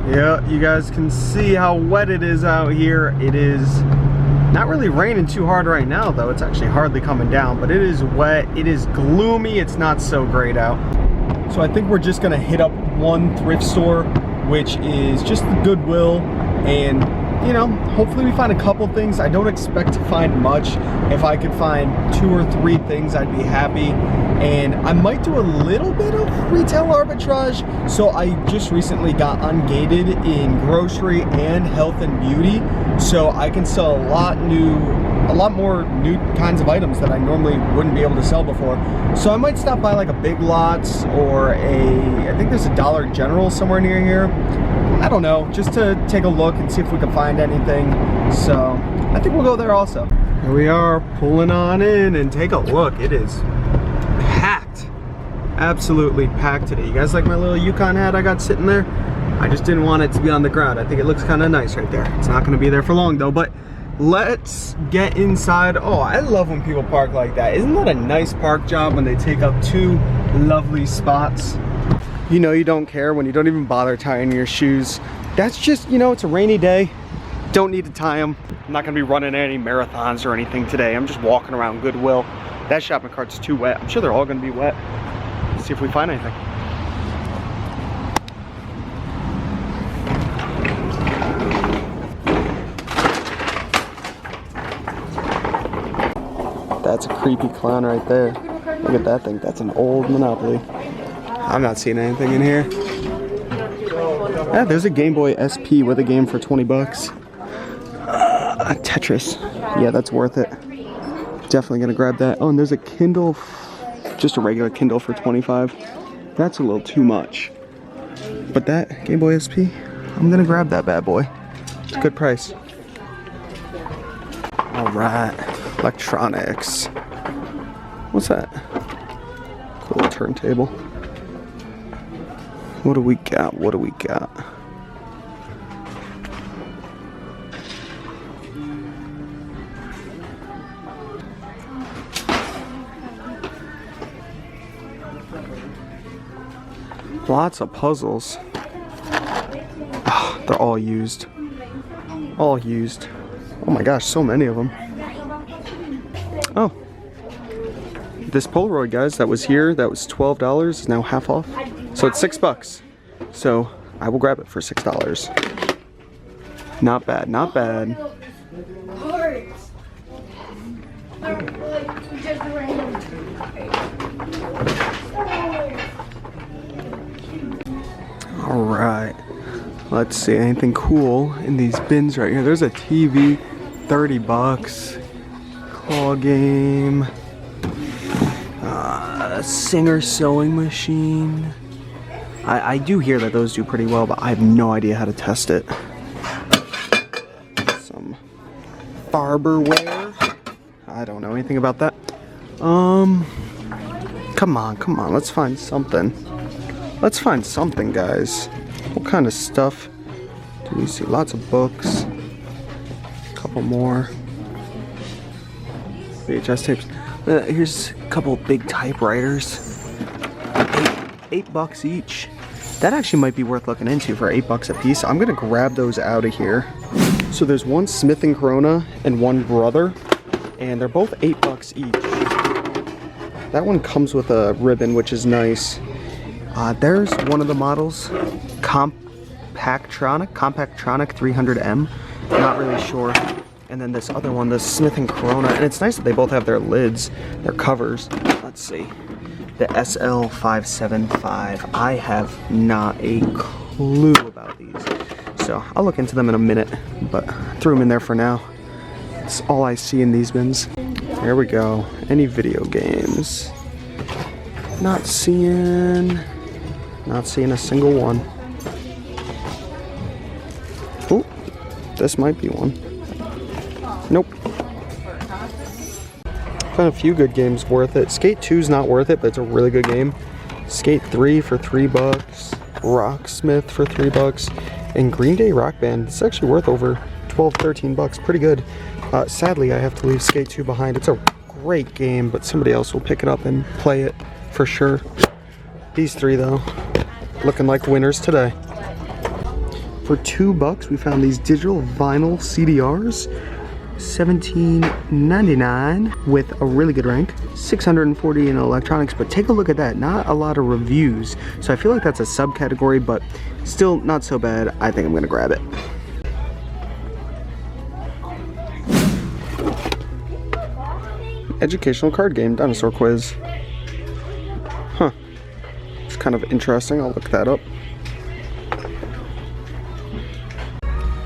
Yeah, you guys can see how wet it is out here. It is not really raining too hard right now though. It's actually hardly coming down, but it is wet. It is gloomy. It's not so great out. So I think we're just gonna hit up one thrift store, which is just the Goodwill, and you know, hopefully we find a couple things. I don't expect to find much. If I could find 2 or 3 things, I'd be happy. And I might do a little bit of retail arbitrage. So I just recently got ungated in grocery and health and beauty. So I can sell a lot more new kinds of items that I normally wouldn't be able to sell before. So I might stop by like a Big Lots or I think there's a Dollar General somewhere near here. I don't know, just to take a look and see if we can find anything. So I think we'll go there also. Here we are pulling on in, and take a look. It is packed, absolutely packed today. You guys like my little Yukon hat I got sitting there? I just didn't want it to be on the ground. I think it looks kind of nice right there. It's not going to be there for long though, but let's get inside. Oh, I love when people park like that. Isn't that a nice park job when they take up 2 lovely spots? You know you don't care when you don't even bother tying your shoes. That's just, you know, it's a rainy day. Don't need to tie them. I'm not gonna be running any marathons or anything today. I'm just walking around Goodwill. That shopping cart's too wet. I'm sure they're all gonna be wet. Let's see if we find anything. That's a creepy clown right there. Look at that thing. That's an old Monopoly. I'm not seeing anything in here. Yeah, there's a Game Boy SP with a game for 20 bucks. Tetris. Yeah, that's worth it. Definitely gonna grab that. Oh, and there's a Kindle, just a regular Kindle for 25. That's a little too much. But that Game Boy SP, I'm gonna grab that bad boy. It's a good price. All right, electronics. What's that? Cool turntable. What do we got? What do we got? Lots of puzzles. Oh, they're all used. All used. Oh my gosh, so many of them. Oh. This Polaroid, guys, that was here, that was $12, is now half off. So it's $6. So I will grab it for $6. Not bad, not bad. All right, let's see, anything cool in these bins right here. There's a TV, 30 bucks. Claw game. A Singer sewing machine. I do hear that those do pretty well, but I have no idea how to test it. Some barberware. I don't know anything about that. Come on, let's find something. Let's find something, guys. What kind of stuff do we see? Lots of books. A couple more. VHS tapes. Here's a couple big typewriters. $8 each. That actually might be worth looking into for $8 a piece. I'm gonna grab those out of here. So there's one Smith & Corona and one Brother, and they're both $8 each. That one comes with a ribbon, which is nice. There's one of the models, Compactronic 300M. I'm not really sure. And then this other one, the Smith & Corona, and it's nice that they both have their lids, their covers. Let's see. The SL575. I have not a clue about these. So I'll look into them in a minute, but I threw them in there for now. That's all I see in these bins. There we go. Any video games? Not seeing a single one. Oh, this might be one. Nope. Found a few good games worth it. Skate 2's not worth it, but it's a really good game. Skate 3 for $3. Rocksmith for $3. And Green Day Rock Band. It's actually worth over 12, 13 bucks. Pretty good. Sadly, I have to leave Skate 2 behind. It's a great game, but somebody else will pick it up and play it for sure. These three, though, looking like winners today. For $2, we found these digital vinyl CDRs. $17.99 with a really good rank, $640 in electronics, but take a look at that, not a lot of reviews, so I feel like that's a subcategory, but still not so bad. I think I'm gonna grab it. Educational card game, dinosaur quiz. Huh, it's kind of interesting. I'll look that up.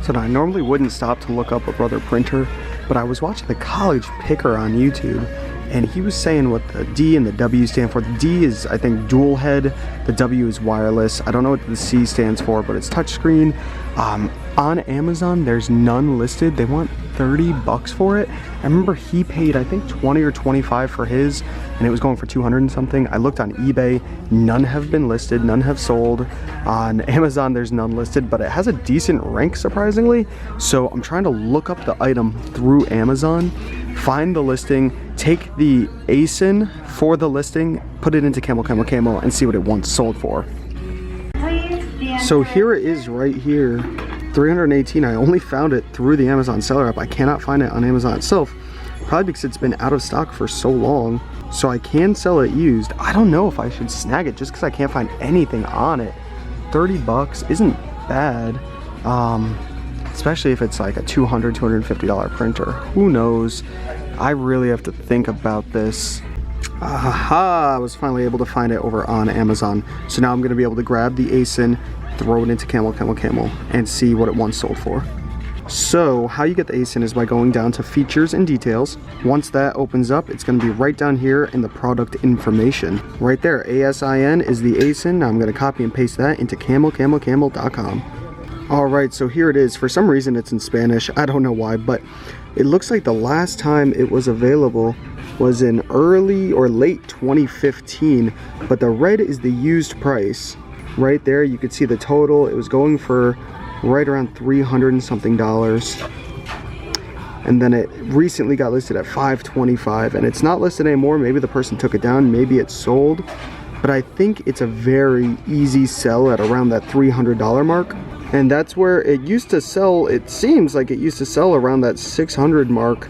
So I normally wouldn't stop to look up a brother printer, but I was watching the College Picker on YouTube, and he was saying what the D and the W stand for. The D is, I think, dual head. The W is wireless. I don't know what the C stands for, but it's touchscreen. On Amazon, there's none listed. They want $30 for it. I remember he paid, I think, 20 or 25 for his, and it was going for 200 and something. I looked on eBay, none have been listed, none have sold. On Amazon, there's none listed, but it has a decent rank, surprisingly. So I'm trying to look up the item through Amazon, find the listing, take the ASIN for the listing, put it into Camel, and see what it once sold for. So here it is right here. $318. I only found it through the Amazon seller app. I cannot find it on Amazon itself, probably because it's been out of stock for so long. So I can sell it used. I don't know if I should snag it just because I can't find anything on it. $30 isn't bad, especially if it's like a $200, $250 printer. Who knows? I really have to think about this. Aha! I was finally able to find it over on Amazon. So now I'm going to be able to grab the ASIN, throw it into Camel, and see what it once sold for. So how you get the ASIN is by going down to features and details. Once that opens up, it's going to be right down here in the product information. Right there, ASIN is the ASIN. Now I'm going to copy and paste that into camel.com. Alright, so here it is. For some reason it's in Spanish. I don't know why, but it looks like the last time it was available was in early or late 2015, but the red is the used price. Right there, you could see the total. It was going for right around $300 and something, and then it recently got listed at $525, and it's not listed anymore. Maybe the person took it down, maybe it's sold, but I think it's a very easy sell at around that $300 mark, and that's where it used to sell. It seems like it used to sell around that $600 mark.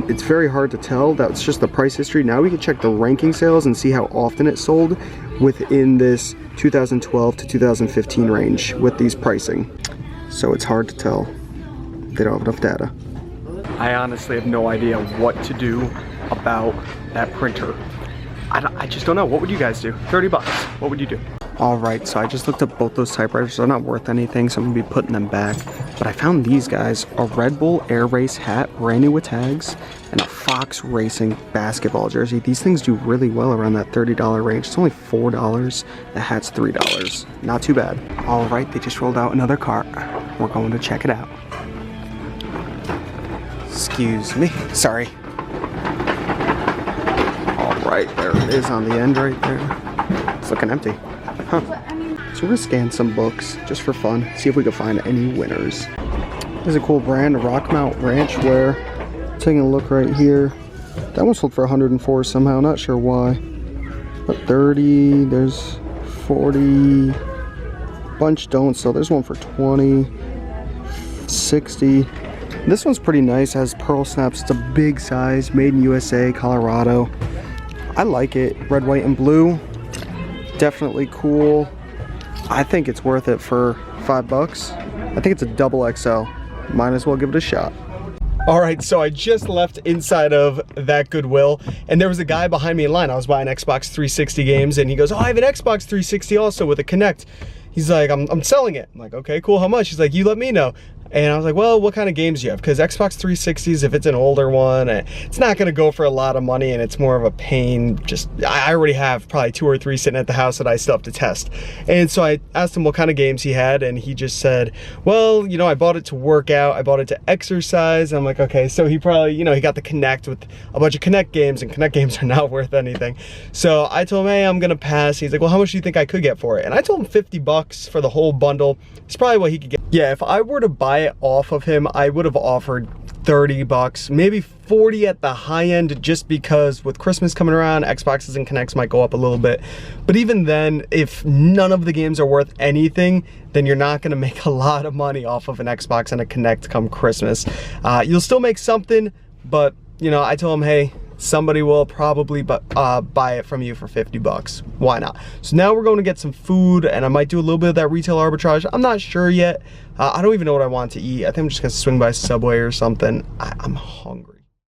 It's very hard to tell. That's just the price history. Now we can check the ranking sales and see how often it sold within this 2012 to 2015 range with these pricing. So it's hard to tell. They don't have enough data. I honestly have no idea what to do about that printer. I just don't know. What would you guys do? $30. What would you do? Alright, so I just looked up both those typewriters. They're not worth anything, so I'm going to be putting them back. But I found these guys, a Red Bull Air Race hat, brand new with tags, and a Fox Racing basketball jersey. These things do really well around that $30 range. It's only $4. The hat's $3. Not too bad. Alright, they just rolled out another cart. We're going to check it out. Excuse me. Sorry. Alright, there it is on the end right there. It's looking empty. Huh. So we're gonna scan some books just for fun, see if we can find any winners. There's a cool brand, Rockmount Ranch Wear. Taking a look right here. That one sold for 104 somehow, not sure why. But 30, there's 40. Bunch don't, so there's one for 20, 60. This one's pretty nice, has pearl snaps. It's a big size, made in USA, Colorado. I like it, red, white, and blue. Definitely cool. I think it's worth it for $5. I think it's a double XL. Might as well give it a shot. Alright, so I just left inside of that Goodwill, and there was a guy behind me in line. I was buying Xbox 360 games, and he goes, oh, I have an Xbox 360 also with a Kinect. He's like, I'm selling it. I'm like, okay, cool, how much? He's like, you let me know. And I was like, well, what kind of games do you have? Because Xbox 360s, if it's an older one, it's not gonna go for a lot of money, and it's more of a pain. I already have probably 2 or 3 sitting at the house that I still have to test. And so I asked him what kind of games he had, and he just said, well, you know, I bought it to work out, I bought it to exercise. I'm like, okay, so he probably, you know, he got the Kinect with a bunch of Kinect games, and Kinect games are not worth anything. So I told him, hey, I'm gonna pass. He's like, well, how much do you think I could get for it? And I told him $50 for the whole bundle. It's probably what he could get. Yeah, if I were to buy it off of him, I would have offered 30 bucks, maybe 40 at the high end, just because with Christmas coming around, Xboxes and Connects might go up a little bit. But even then, if none of the games are worth anything, then you're not gonna make a lot of money off of an Xbox and a Connect come Christmas. You'll still make something, but you know, I told him, hey, somebody will probably buy it from you for 50 bucks. Why not? So now we're going to get some food, and I might do a little bit of that retail arbitrage. I'm not sure yet. I don't even know what I want to eat. I think I'm just gonna swing by Subway or something. I'm hungry.